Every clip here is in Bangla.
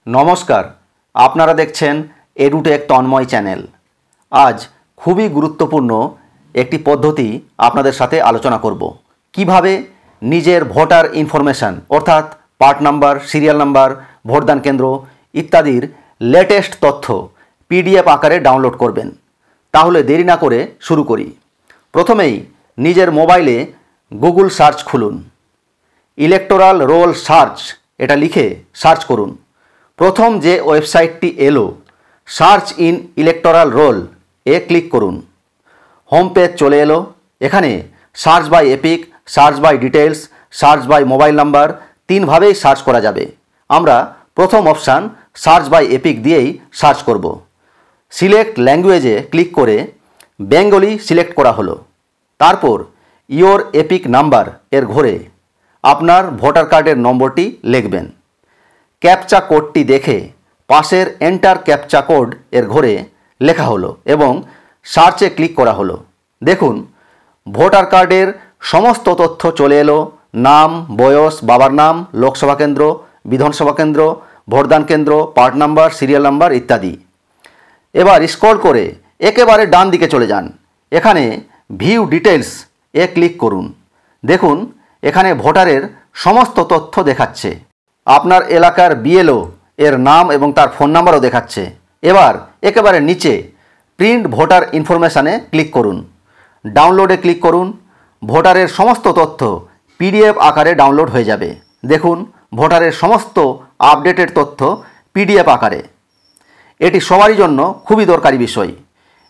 নমস্কার, আপনারা দেখছেন এডুটেক তন্ময় চ্যানেল। আজ খুবই গুরুত্বপূর্ণ একটি পদ্ধতি আপনাদের সাথে আলোচনা করব। কিভাবে নিজের ভোটার ইনফরমেশান অর্থাৎ পার্ট নাম্বার, সিরিয়াল নাম্বার, ভোটদান কেন্দ্র ইত্যাদির লেটেস্ট তথ্য পিডিএফ আকারে ডাউনলোড করবেন। তাহলে দেরি না করে শুরু করি। প্রথমেই নিজের মোবাইলে গুগল সার্চ খুলুন। ইলেকটোরাল রোল সার্চ এটা লিখে সার্চ করুন। প্রথম যে ওয়েবসাইটটি এলো সার্চ ইন ইলেকটোরাল রোল এ ক্লিক করুন। হোম পেজ চলে এলো। এখানে search by EPIC, search by details, search by mobile number তিনভাবেই সার্চ করা যাবে। আমরা প্রথম অপশান সার্চ বাই এপিক দিয়েই সার্চ করব। সিলেক্ট ল্যাঙ্গুয়েজে ক্লিক করে বেঙ্গলি সিলেক্ট করা হলো। তারপর ইয়োর এপিক নাম্বার এর ঘরে আপনার ভোটার কার্ডের নম্বরটি লিখবেন। ক্যাপচা কোডটি দেখে পাশের এন্টার ক্যাপচা কোড এর ঘরে লেখা হলো এবং সার্চে ক্লিক করা হলো। দেখুন ভোটার কার্ডের সমস্ত তথ্য চলে এলো। নাম, বয়স, বাবার নাম, লোকসভা কেন্দ্র, বিধানসভা কেন্দ্র, ভোটদান কেন্দ্র, পার্ট নাম্বার, সিরিয়াল নাম্বার ইত্যাদি। এবার স্ক্রল করে একেবারে ডান দিকে চলে যান। এখানে ভিউ ডিটেলস এ ক্লিক করুন। দেখুন এখানে ভোটারের সমস্ত তথ্য দেখাচ্ছে। আপনার এলাকার বিএলও এর নাম এবং তার ফোন নাম্বারও দেখাচ্ছে। এবার একেবারে নিচে প্রিন্ট ভোটার ইনফরমেশানে ক্লিক করুন। ডাউনলোডে ক্লিক করুন। ভোটারের সমস্ত তথ্য পিডিএফ আকারে ডাউনলোড হয়ে যাবে। দেখুন ভোটারের সমস্ত আপডেটেড তথ্য পিডিএফ আকারে। এটি সবারই জন্য খুবই দরকারি বিষয়।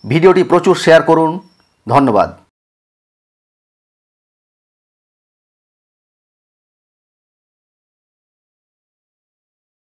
ভিডিওটি প্রচুর শেয়ার করুন। ধন্যবাদ।